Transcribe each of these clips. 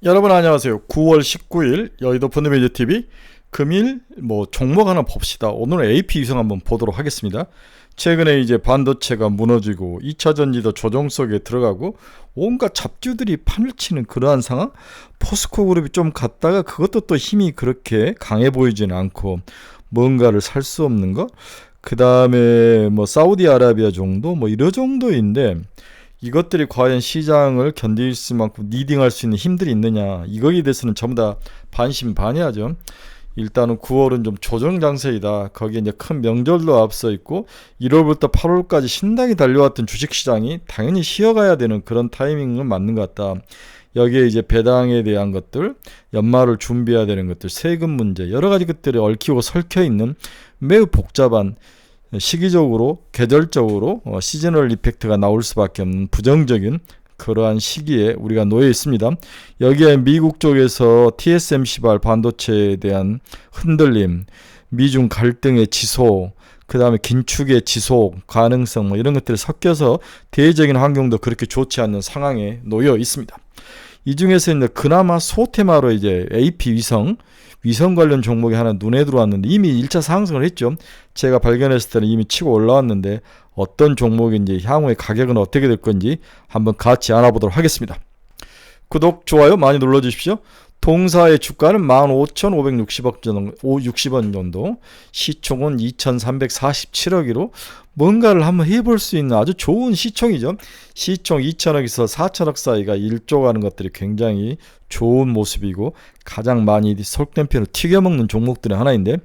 여러분 안녕하세요. 9월 19일 여의도 펀드매니저TV 금일 종목 하나 봅시다. 오늘은 AP 위성 한번 보도록 하겠습니다. 최근에 이제 반도체가 무너지고 2차전지도 조정 속에 들어가고 온갖 잡주들이 판을 치는 그러한 상황. 포스코 그룹이 좀 갔다가 그것도 또 힘이 그렇게 강해 보이지는 않고 뭔가를 살 수 없는 거. 그 다음에 사우디아라비아 정도 이런 정도인데 이것들이 과연 시장을 견딜 수 만큼 리딩할 수 있는 힘들이 있느냐, 이거에 대해서는 전부 다 반신반의하죠. 일단은 9월은 좀 조정 장세이다. 거기에 이제 큰 명절도 앞서 있고 1월부터 8월까지 신나게 달려왔던 주식시장이 당연히 쉬어가야 되는 그런 타이밍은 맞는 것 같다. 여기에 이제 배당에 대한 것들, 연말을 준비해야 되는 것들, 세금 문제, 여러 가지 것들이 얽히고 설켜 있는 매우 복잡한, 시기적으로 계절적으로 시즈널 이펙트가 나올 수밖에 없는 부정적인 그러한 시기에 우리가 놓여 있습니다. 여기에 미국 쪽에서 TSMC발 반도체에 대한 흔들림, 미중 갈등의 지속, 그 다음에 긴축의 지속 가능성 이런 것들이 섞여서 대외적인 환경도 그렇게 좋지 않는 상황에 놓여 있습니다. 이 중에서 이제 그나마 소테마로 이제 AP 위성 관련 종목이 하나 눈에 들어왔는데 이미 1차 상승을 했죠. 제가 발견했을 때는 이미 치고 올라왔는데 어떤 종목인지 향후에 가격은 어떻게 될 건지 한번 같이 알아보도록 하겠습니다. 구독, 좋아요 많이 눌러주십시오. 동사의 주가는 15,560원 정도, 시총은 2,347억이로 뭔가를 한번 해볼 수 있는 아주 좋은 시총이죠. 시총 2,000억에서 4,000억 사이가 1조 가는 것들이 굉장히 좋은 모습이고 가장 많이 속된 편을 튀겨먹는 종목들의 하나인데,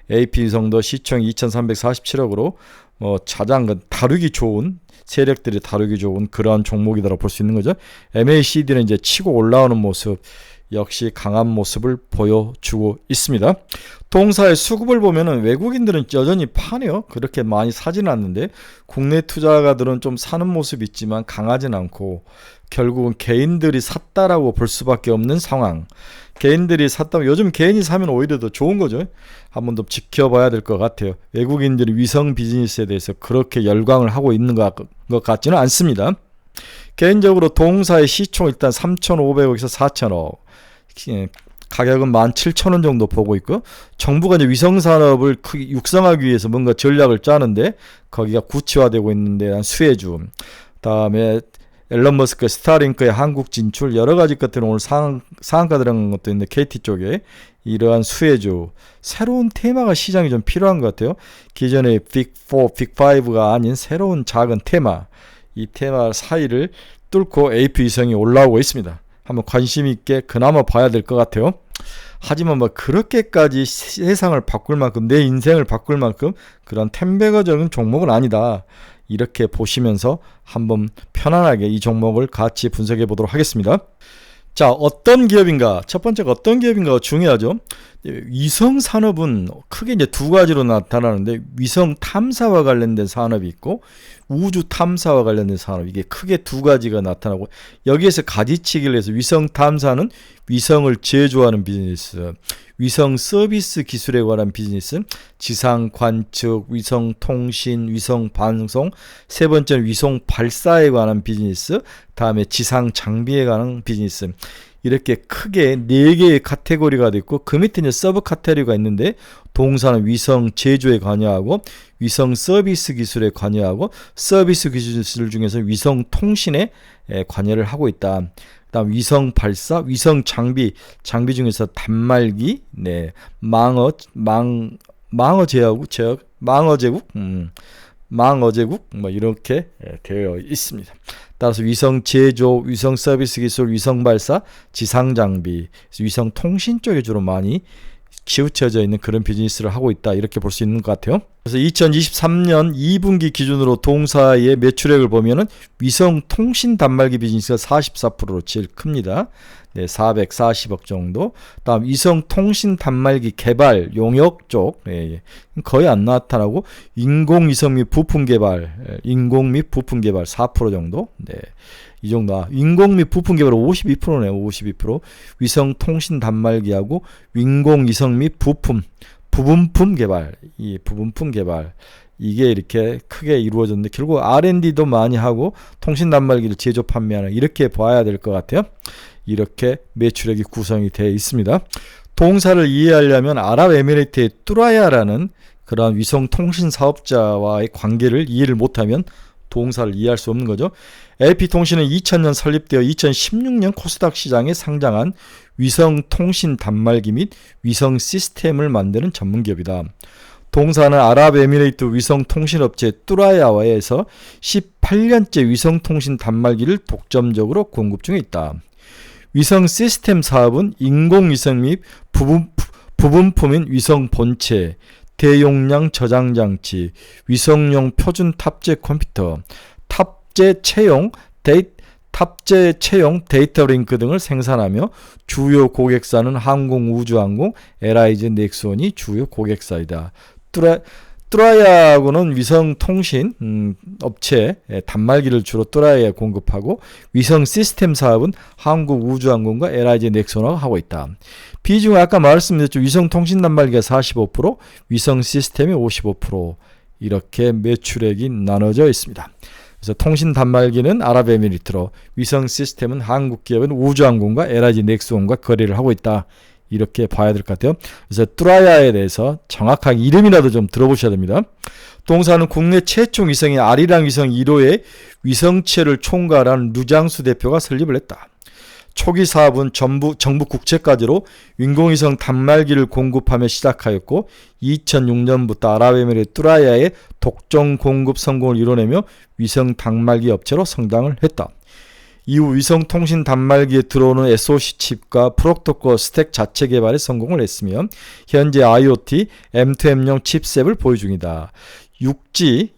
AP위성도 시총 2,347억으로 자장 다루기 좋은, 세력들이 다루기 좋은 그러한 종목이라고 볼 수 있는 거죠. MACD는 이제 치고 올라오는 모습, 역시 강한 모습을 보여주고 있습니다. 동사의 수급을 보면은 외국인들은 여전히 파네요. 그렇게 많이 사지는 않는데 국내 투자가들은 좀 사는 모습이 있지만 강하진 않고 결국은 개인들이 샀다라고 볼 수밖에 없는 상황. 개인들이 샀다면 요즘 개인이 사면 오히려 더 좋은 거죠. 한번 더 지켜봐야 될 것 같아요. 외국인들이 위성 비즈니스에 대해서 그렇게 열광을 하고 있는 것 같지는 않습니다. 개인적으로 동사의 시총 일단 3,500억에서 4,000억, 가격은 17,000원 정도 보고 있고, 정부가 이제 위성산업을 육성하기 위해서 뭔가 전략을 짜는데 거기가 구체화되고 있는데 한 수혜주, 다음에 앨런 머스크의 스타링크의 한국 진출, 여러 가지 것들은 오늘 상한가 들어간 것도 있는데 KT 쪽에 이러한 수혜주, 새로운 테마가 시장에 좀 필요한 것 같아요. 기존의 빅4, 빅5가 아닌 새로운 작은 테마, 이 테마 사이를 뚫고 AP위성이 올라오고 있습니다. 한번 관심 있게 그나마 봐야 될 것 같아요. 하지만 그렇게까지 세상을 바꿀 만큼, 내 인생을 바꿀 만큼 그런 템베거적인 종목은 아니다. 이렇게 보시면서 한번 편안하게 이 종목을 같이 분석해 보도록 하겠습니다. 자, 어떤 기업인가? 첫 번째가 어떤 기업인가가 중요하죠. 위성 산업은 크게 이제 두 가지로 나타나는데, 위성 탐사와 관련된 산업이 있고 우주 탐사와 관련된 산업, 이게 크게 두 가지가 나타나고, 여기에서 가지치기를 해서 위성 탐사는 위성을 제조하는 비즈니스, 위성 서비스 기술에 관한 비즈니스, 지상 관측, 위성 통신, 위성 방송, 세 번째는 위성 발사에 관한 비즈니스, 다음에 지상 장비에 관한 비즈니스. 이렇게 크게 4개의 카테고리가 있고 그 밑에 이제 서브 카테고리가 있는데, 동사는 위성 제조에 관여하고 위성 서비스 기술에 관여하고 서비스 기술 중에서 위성 통신에 관여를 하고 있다. 그다음 위성 발사, 위성 장비 중에서 단말기, 망어 제국 이렇게 되어 있습니다. 따라서 위성 제조, 위성 서비스 기술, 위성 발사, 지상 장비, 위성 통신 쪽에 주로 많이 치우쳐져 있는 그런 비즈니스를 하고 있다, 이렇게 볼 수 있는 것 같아요. 그래서 2023년 2분기 기준으로 동사의 매출액을 보면은 위성 통신 단말기 비즈니스가 44%로 제일 큽니다. 440억 정도. 다음 위성 통신 단말기 개발 용역 쪽 거의 안 나타나고, 인공위성 및 부품 개발 4% 정도. 이 정도. 인공 및 부품 개발 52%네요. 52%. 위성 통신 단말기하고 인공위성 및 부분품 개발, 이게 이렇게 크게 이루어졌는데, 결국 R&D도 많이 하고 통신 단말기를 제조 판매하는, 이렇게 봐야 될 것 같아요. 이렇게 매출액이 구성이 되어 있습니다. 동사를 이해하려면 아랍에미레이트의 뚜라야라는 그러한 위성통신 사업자와의 관계를 이해를 못하면 동사를 이해할 수 없는 거죠. LP통신은 2000년 설립되어 2016년 코스닥 시장에 상장한 위성통신 단말기 및 위성 시스템을 만드는 전문기업이다. 동사는 아랍에미레이트 위성통신업체 뚜라야와에서 18년째 위성통신 단말기를 독점적으로 공급 중에 있다. 위성 시스템 사업은 인공위성 및 부분품인 위성 본체, 대용량 저장 장치, 위성용 표준 탑재 컴퓨터, 탑재 채용 데이터 링크 등을 생산하며 주요 고객사는 항공우주항공, LIG 넥스원이 주요 고객사이다. 뚜라야하고는 위성통신 업체 단말기를 주로 뚜라야에 공급하고 위성 시스템 사업은 한국우주항공과 LIG 넥슨하고 하고 있다. 비중은 아까 말씀드렸죠. 위성통신 단말기가 45%, 위성 시스템이 55% 이렇게 매출액이 나눠져 있습니다. 그래서 통신 단말기는 아랍에미리트로, 위성 시스템은 한국 기업인 우주항공과 LIG 넥스원과 거래를 하고 있다. 이렇게 봐야 될 것 같아요. 그래서 뚜라야에 대해서 정확하게 이름이라도 좀 들어보셔야 됩니다. 동사는 국내 최초 위성인 아리랑 위성 1호의 위성체를 총괄한 루장수 대표가 설립을 했다. 초기 사업은 정부 국채까지로 인공위성 단말기를 공급하며 시작하였고 2006년부터 아랍에미레이트 뚜라야의 독점 공급 성공을 이뤄내며 위성 단말기 업체로 성장을 했다. 이후 위성통신 단말기에 들어오는 SoC 칩과 프로토콜 스택 자체 개발에 성공을 했으며 현재 IoT, M2M용 칩셋을 보유 중이다.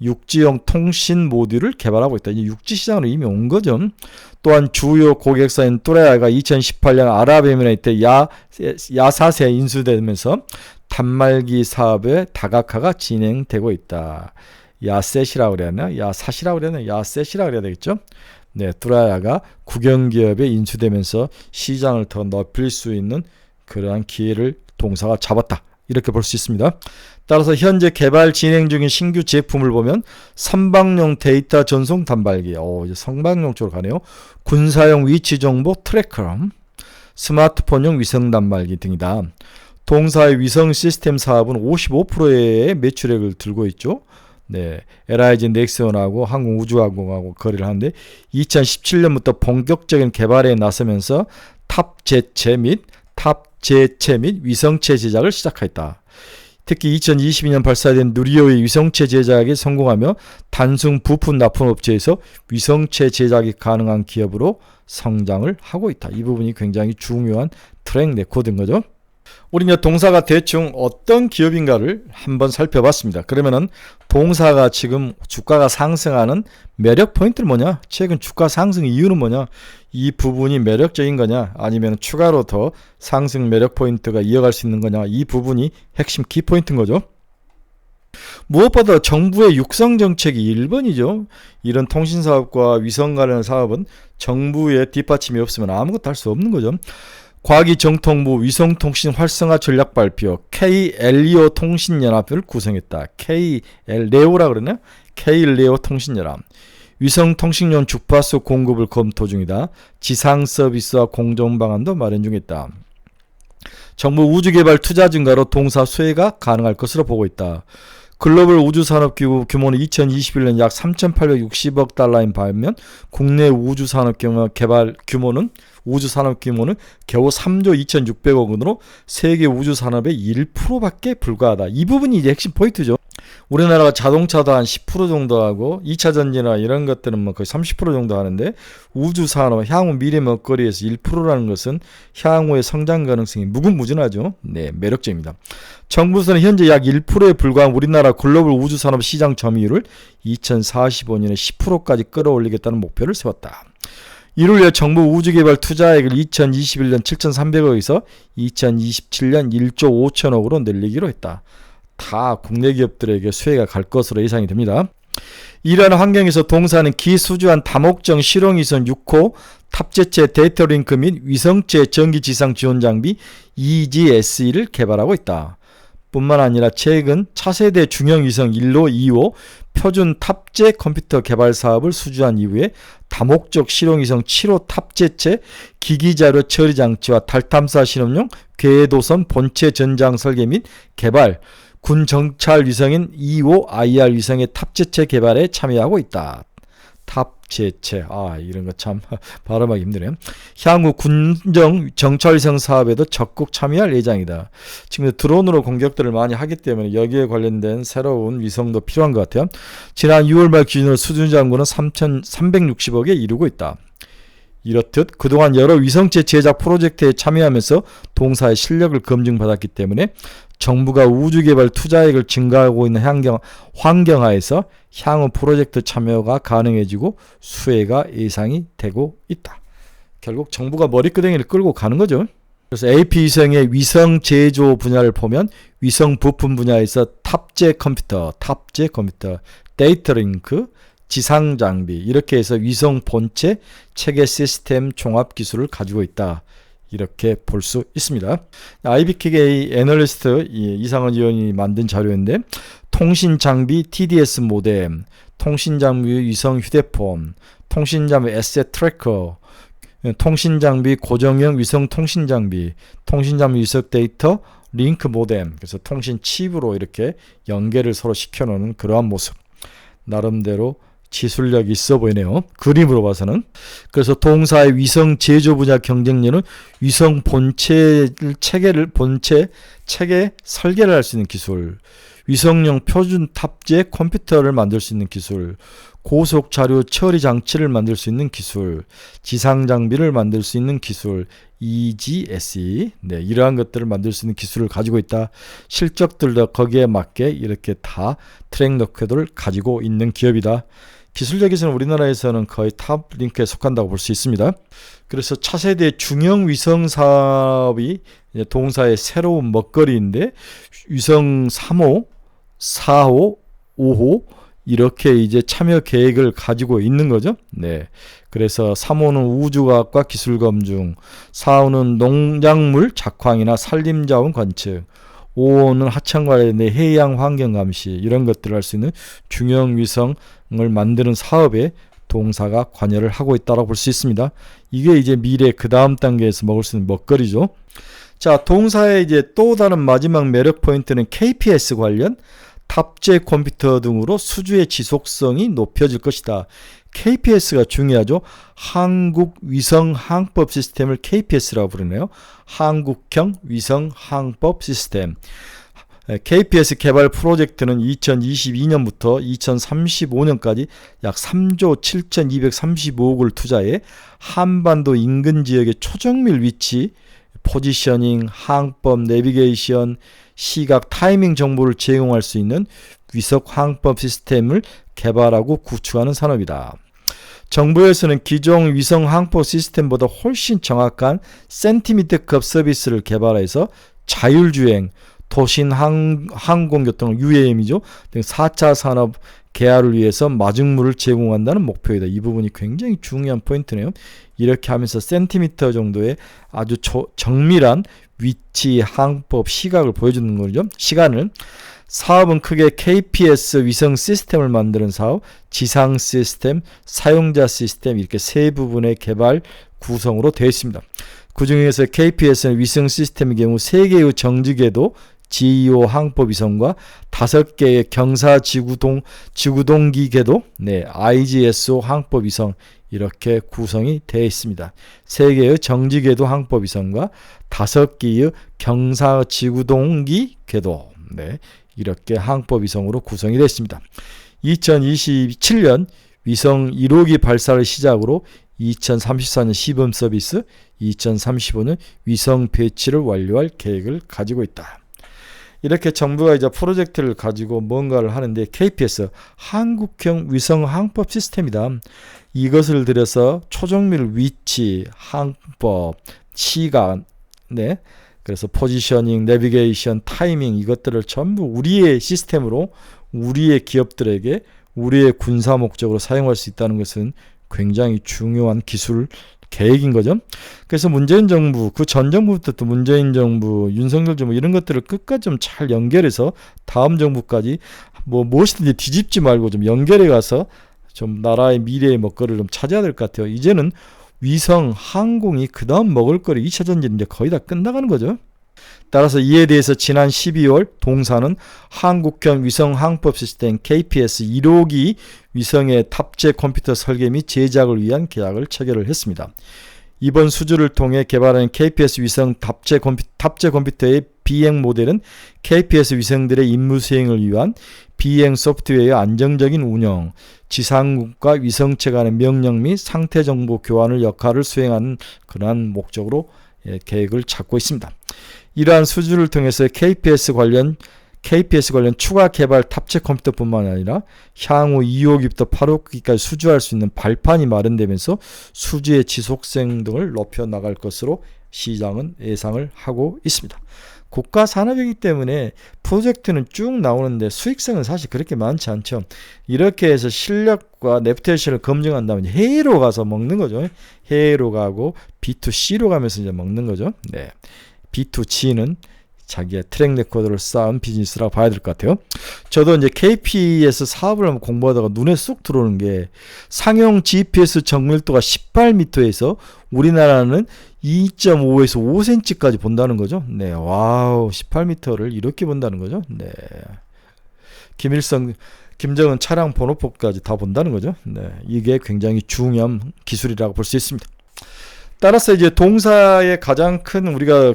육지용 통신 모듈을 개발하고 있다. 이제 육지 시장으로 이미 온 거죠. 또한 주요 고객사인 뚜라야가 2018년 아랍에미레이트 야사세에 인수되면서 단말기 사업의 다각화가 진행되고 있다. 야셋이라고 그래야 하나? 야사시라고 그래야 하나? 야셋이라고 그래야 되겠죠? 네, 뚜라야가 국영기업에 인수되면서 시장을 더 넓힐 수 있는 그러한 기회를 동사가 잡았다. 이렇게 볼 수 있습니다. 따라서 현재 개발 진행 중인 신규 제품을 보면 선박용 데이터 전송 단말기, 이제 선박용 쪽으로 가네요. 군사용 위치 정보 트래커, 스마트폰용 위성 단말기 등이다. 동사의 위성 시스템 사업은 55%의 매출액을 들고 있죠. 네, LIG 넥스원하고 항공우주항공하고 거래를 하는데 2017년부터 본격적인 개발에 나서면서 탑재체 및 위성체 제작을 시작했다. 특히 2022년 발사된 누리호의 위성체 제작에 성공하며 단순 부품 납품 업체에서 위성체 제작이 가능한 기업으로 성장을 하고 있다. 이 부분이 굉장히 중요한 트랙 레코드인 거죠. 우리는 동사가 대충 어떤 기업인가를 한번 살펴봤습니다. 그러면은 동사가 지금 주가가 상승하는 매력 포인트는 뭐냐? 최근 주가 상승 이유는 뭐냐? 이 부분이 매력적인 거냐? 아니면 추가로 더 상승 매력 포인트가 이어갈 수 있는 거냐? 이 부분이 핵심 키포인트인 거죠. 무엇보다 정부의 육성 정책이 1번이죠. 이런 통신사업과 위성 관련 사업은 정부의 뒷받침이 없으면 아무것도 할 수 없는 거죠. 과기정통부 위성통신 활성화 전략 발표 K-LEO 통신연합을 구성했다. K-LEO라 그러나? K-LEO 통신연합. 위성통신용 주파수 공급을 검토 중이다. 지상 서비스와 공정 방안도 마련 중에 있다. 정부 우주개발 투자 증가로 동사 수혜가 가능할 것으로 보고 있다. 글로벌 우주산업기구 규모는 2021년 약 3,860억 달러인 반면 국내 우주산업 개발 규모는 겨우 3조 2,600억 원으로 세계 우주산업의 1%밖에 불과하다. 이 부분이 이제 핵심 포인트죠. 우리나라가 자동차도 한 10% 정도 하고 2차 전지나 이런 것들은 뭐 거의 30% 정도 하는데 우주산업, 향후 미래 먹거리에서 1%라는 것은 향후의 성장 가능성이 무궁무진하죠. 네, 매력적입니다. 정부에서는 현재 약 1%에 불과한 우리나라 글로벌 우주산업 시장 점유율을 2045년에 10%까지 끌어올리겠다는 목표를 세웠다. 이를 위해 정부 우주개발 투자액을 2021년 7,300억에서 2027년 1조 5천억으로 늘리기로 했다. 다 국내 기업들에게 수혜가 갈 것으로 예상이 됩니다. 이러한 환경에서 동사는 기수주한 다목적 실용위성 6호 탑재체 데이터 링크 및 위성체 전기 지상 지원 장비 EGSE를 개발하고 있다. 뿐만 아니라 최근 차세대 중형위성 1호, 2호 표준 탑재 컴퓨터 개발 사업을 수주한 이후에 다목적 실용위성 7호 탑재체 기기자료 처리 장치와 달 탐사 실험용 궤도선 본체 전장 설계 및 개발, 군 정찰 위성인 2호 IR 위성의 탑재체 개발에 참여하고 있다. 탑재체, 이런 거 참 발음하기 힘드네요. 향후 군정 정찰위성 사업에도 적극 참여할 예정이다. 지금 드론으로 공격들을 많이 하기 때문에 여기에 관련된 새로운 위성도 필요한 것 같아요. 지난 6월 말 기준으로 수준 잔고는 3,360억에 이르고 있다. 이렇듯 그동안 여러 위성체 제작 프로젝트에 참여하면서 동사의 실력을 검증받았기 때문에 정부가 우주개발 투자액을 증가하고 있는 환경하에서 향후 프로젝트 참여가 가능해지고 수혜가 예상이 되고 있다. 결국 정부가 머리끄댕이를 끌고 가는 거죠. 그래서 AP위성의 위성 제조 분야를 보면 위성 부품 분야에서 탑재 컴퓨터, 데이터링크, 지상 장비 이렇게 해서 위성 본체 체계 시스템 종합 기술을 가지고 있다. 이렇게 볼 수 있습니다. IBK 애널리스트 이상원 의원이 만든 자료인데 통신장비 TDS 모뎀, 통신장비 위성 휴대폰, 통신장비 에셋 트래커, 통신장비 고정형 위성 통신장비, 통신장비 위성 데이터 링크 모뎀, 그래서 통신 칩으로 이렇게 연계를 서로 시켜놓는 그러한 모습. 나름대로 기술력이 있어 보이네요. 그림으로 봐서는. 그래서 동사의 위성 제조 분야 경쟁력은 위성 본체 체계 설계를 할 수 있는 기술, 위성용 표준 탑재 컴퓨터를 만들 수 있는 기술, 고속 자료 처리 장치를 만들 수 있는 기술, 지상 장비를 만들 수 있는 기술, EGSE, 이러한 것들을 만들 수 있는 기술을 가지고 있다. 실적들도 거기에 맞게 이렇게 다 트랙 레코드를 가지고 있는 기업이다. 기술력에서는 우리나라에서는 거의 탑 링크에 속한다고 볼 수 있습니다. 그래서 차세대 중형 위성 사업이 동사의 새로운 먹거리인데 위성 3호, 4호, 5호 이렇게 이제 참여 계획을 가지고 있는 거죠. 그래서 3호는 우주과학과 기술검증, 4호는 농작물 작황이나 산림자원 관측, 5호는 하천 관련된 해양 환경 감시 이런 것들을 할 수 있는 중형 위성을 만드는 사업에 동사가 관여를 하고 있다고 볼 수 있습니다. 이게 이제 미래 그 다음 단계에서 먹을 수 있는 먹거리죠. 자, 동사의 이제 또 다른 마지막 매력 포인트는 KPS 관련 탑재 컴퓨터 등으로 수주의 지속성이 높여질 것이다. KPS가 중요하죠. 한국위성항법 시스템을 KPS라고 부르네요. 한국형 위성항법 시스템. KPS 개발 프로젝트는 2022년부터 2035년까지 약 3조 7,235억을 투자해 한반도 인근 지역의 초정밀 위치, 포지셔닝, 항법, 내비게이션, 시각, 타이밍 정보를 제공할 수 있는 위성 항법 시스템을 개발하고 구축하는 산업이다. 정부에서는 기존 위성 항법 시스템보다 훨씬 정확한 센티미터급 서비스를 개발해서 자율주행, 도심 항공교통 UAM이죠. 등 4차 산업 개화를 위해서 마중물을 제공한다는 목표이다. 이 부분이 굉장히 중요한 포인트네요. 이렇게 하면서 센티미터 정도의 아주 정밀한 위치, 항법, 시각을 보여주는 거죠. 시간을. 사업은 크게 KPS 위성 시스템을 만드는 사업, 지상 시스템, 사용자 시스템 이렇게 세 부분의 개발 구성으로 되어 있습니다. 그 중에서 KPS는 위성 시스템의 경우 3개의 정지궤도 GEO 항법 위성과 5개의 경사 지구동기 궤도, IGSO 항법 위성 이렇게 구성이 되어 있습니다. 3개의 정지궤도 항법 위성과 5개의 경사 지구동기 궤도, 이렇게 항법 위성으로 구성이 되어 있습니다. 2027년 위성 1호기 발사를 시작으로 2034년 시범 서비스, 2035년 위성 배치를 완료할 계획을 가지고 있다. 이렇게 정부가 이제 프로젝트를 가지고 뭔가를 하는데 KPS, 한국형 위성 항법 시스템이다. 이것을 들여서 초정밀 위치, 항법, 시각, 그래서 포지셔닝, 내비게이션, 타이밍 이것들을 전부 우리의 시스템으로 우리의 기업들에게 우리의 군사 목적으로 사용할 수 있다는 것은 굉장히 중요한 기술 계획인 거죠. 그래서 문재인 정부, 그 전 정부부터 또 문재인 정부, 윤석열 정부 이런 것들을 끝까지 좀 잘 연결해서 다음 정부까지 뭐 무엇이든지 뒤집지 말고 좀 연결해 가서 좀 나라의 미래의 먹거리를 좀 찾아야 될 것 같아요. 이제는 위성, 항공이 그 다음 먹을거리 2차 전쟁이 이제 거의 다 끝나가는 거죠. 따라서 이에 대해서 지난 12월 동사는 한국형 위성 항법 시스템 KPS 1호기 위성의 탑재 컴퓨터 설계 및 제작을 위한 계약을 체결을 했습니다. 이번 수주를 통해 개발한 KPS 위성 탑재 컴퓨터의 비행 모델은 KPS 위성들의 임무 수행을 위한 비행 소프트웨어의 안정적인 운영, 지상국과 위성체 간의 명령 및 상태 정보 교환을 역할을 수행하는 그러한 목적으로 계획을 찾고 있습니다. 이러한 수주를 통해서 KPS 관련 추가 개발 탑재 컴퓨터뿐만 아니라 향후 2호기부터 8호기까지 수주할 수 있는 발판이 마련되면서 수주의 지속성 등을 높여 나갈 것으로 시장은 예상을 하고 있습니다. 국가 산업이기 때문에 프로젝트는 쭉 나오는데 수익성은 사실 그렇게 많지 않죠. 이렇게 해서 실력과 레퓨테이션을 검증한 다음에 해외로 가서 먹는 거죠. 해외로 가고 B2C로 가면서 이제 먹는 거죠. 네. B2G는 자기의 트랙 레코드를 쌓은 비즈니스라고 봐야 될 것 같아요. 저도 이제 KPS 사업을 한번 공부하다가 눈에 쏙 들어오는 게 상용 GPS 정밀도가 18m에서 우리나라는 2.5에서 5cm까지 본다는 거죠. 네, 와우, 18m를 이렇게 본다는 거죠. 네, 김정은 차량 번호표까지 다 본다는 거죠. 네, 이게 굉장히 중요한 기술이라고 볼 수 있습니다. 따라서 이제 동사의 가장 큰 우리가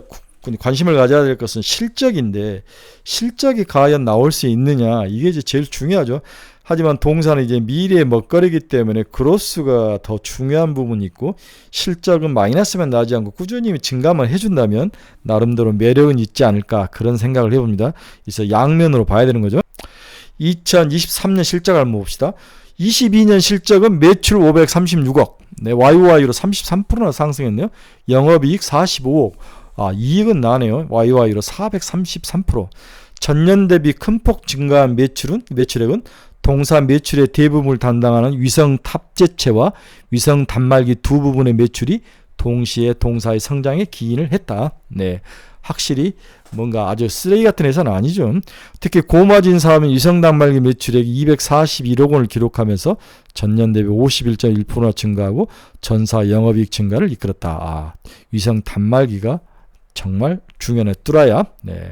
관심을 가져야 될 것은 실적인데 실적이 과연 나올 수 있느냐 이게 이제 제일 중요하죠. 하지만 동사는 이제 미래의 먹거리이기 때문에 그로스가 더 중요한 부분이 있고 실적은 마이너스만 나지 않고 꾸준히 증가만 해준다면 나름대로 매력은 있지 않을까 그런 생각을 해봅니다. 그래서 양면으로 봐야 되는 거죠. 2023년 실적을 한번 봅시다. 22년 실적은 매출 536억, 네, YOY로 33%나 상승했네요. 영업이익 45억. 이익은 나네요. YOY로 433%. 전년 대비 큰 폭 증가한 매출액은 동사 매출의 대부분을 담당하는 위성 탑재체와 위성 단말기 두 부분의 매출이 동시에 동사의 성장에 기인을 했다. 네, 확실히 뭔가 아주 쓰레기 같은 회사는 아니죠. 특히 고마진 사업인 위성 단말기 매출액이 241억 원을 기록하면서 전년 대비 51.1%나 증가하고 전사 영업이익 증가를 이끌었다. 위성 단말기가 정말 중요한 뚜라야. 네,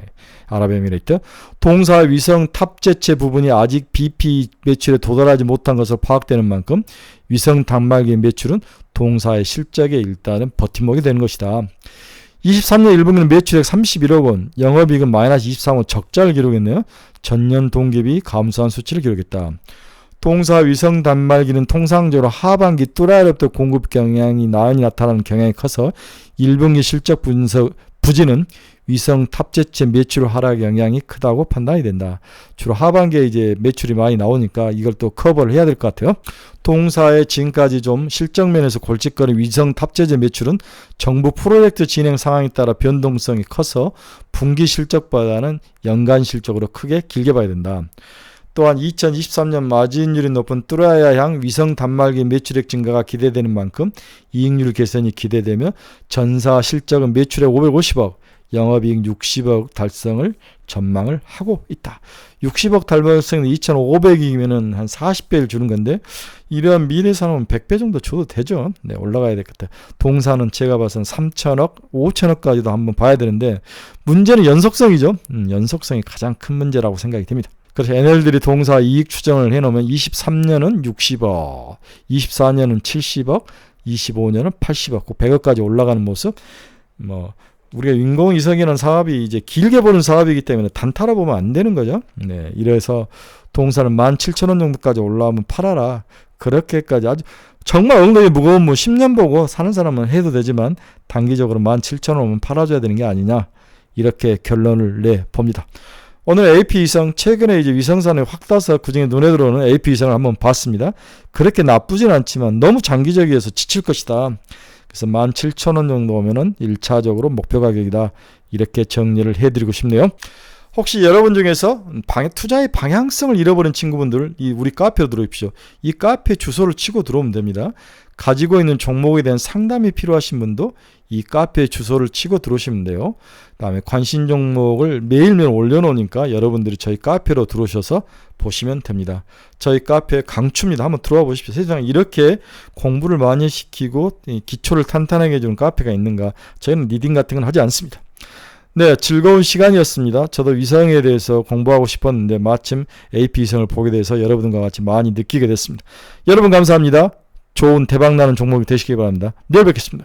아랍에미레이트. 동사 위성 탑재체 부분이 아직 BP 매출에 도달하지 못한 것으로 파악되는 만큼 위성 단말기 매출은 동사의 실적에 일단은 버팀목이 되는 것이다. 23년 1분기는 매출액 31억 원, 영업이익은 마이너스 23억 적자를 기록했네요. 전년 동기비 감소한 수치를 기록했다. 동사 위성 단말기는 통상적으로 하반기 뚜라이로부터 공급 경향이 나연히 나타나는 경향이 커서 1분기 실적 부진은 위성 탑재체 매출 하락 영향이 크다고 판단이 된다. 주로 하반기에 이제 매출이 많이 나오니까 이걸 또 커버를 해야 될 것 같아요. 동사의 지금까지 좀 실적 면에서 골칫거리 위성 탑재체 매출은 정부 프로젝트 진행 상황에 따라 변동성이 커서 분기 실적보다는 연간 실적으로 크게 길게 봐야 된다. 또한 2023년 마진율이 높은 뚜라야향 위성 단말기 매출액 증가가 기대되는 만큼 이익률 개선이 기대되며 전사 실적은 매출액 550억, 영업이익 60억 달성을 전망을 하고 있다. 60억 달성은 2,500이면은 한 40배를 주는 건데 이러한 미래산업은 100배 정도 줘도 되죠. 네, 올라가야 될 것 같아요. 동사는 제가 봐서는 3천억, 5천억까지도 한번 봐야 되는데 문제는 연속성이죠. 연속성이 가장 큰 문제라고 생각이 됩니다. 그래서 NL들이 동사 이익 추정을 해놓으면 23년은 60억, 24년은 70억, 25년은 80억, 100억까지 올라가는 모습. 우리가 인공위성이라는 사업이 이제 길게 보는 사업이기 때문에 단타로 보면 안 되는 거죠. 네, 이래서 동사는 17,000원 정도까지 올라오면 팔아라. 그렇게까지 아주 정말 엉덩이 무거운 10년 보고 사는 사람은 해도 되지만 단기적으로 17,000원 오면 팔아줘야 되는 게 아니냐. 이렇게 결론을 내봅니다. 오늘 AP 위성 최근에 이제 위성산에 확 떠서 그중에 눈에 들어오는 AP 위성을 한번 봤습니다. 그렇게 나쁘진 않지만 너무 장기적이어서 지칠 것이다. 그래서 17,000원 정도 오면은 1차적으로 목표 가격이다. 이렇게 정리를 해드리고 싶네요. 혹시 여러분 중에서 투자의 방향성을 잃어버린 친구분들 우리 카페로 들어오십시오. 이 카페 주소를 치고 들어오면 됩니다. 가지고 있는 종목에 대한 상담이 필요하신 분도 이 카페에 주소를 치고 들어오시면 돼요. 그다음에 관심 종목을 매일매일 올려놓으니까 여러분들이 저희 카페로 들어오셔서 보시면 됩니다. 저희 카페 강추입니다. 한번 들어와 보십시오. 세상에 이렇게 공부를 많이 시키고 기초를 탄탄하게 해주는 카페가 있는가. 저희는 리딩 같은 건 하지 않습니다. 네, 즐거운 시간이었습니다. 저도 위성에 대해서 공부하고 싶었는데 마침 AP 위성을 보게 돼서 여러분과 같이 많이 느끼게 됐습니다. 여러분 감사합니다. 좋은 대박나는 종목이 되시기 바랍니다. 내일 뵙겠습니다.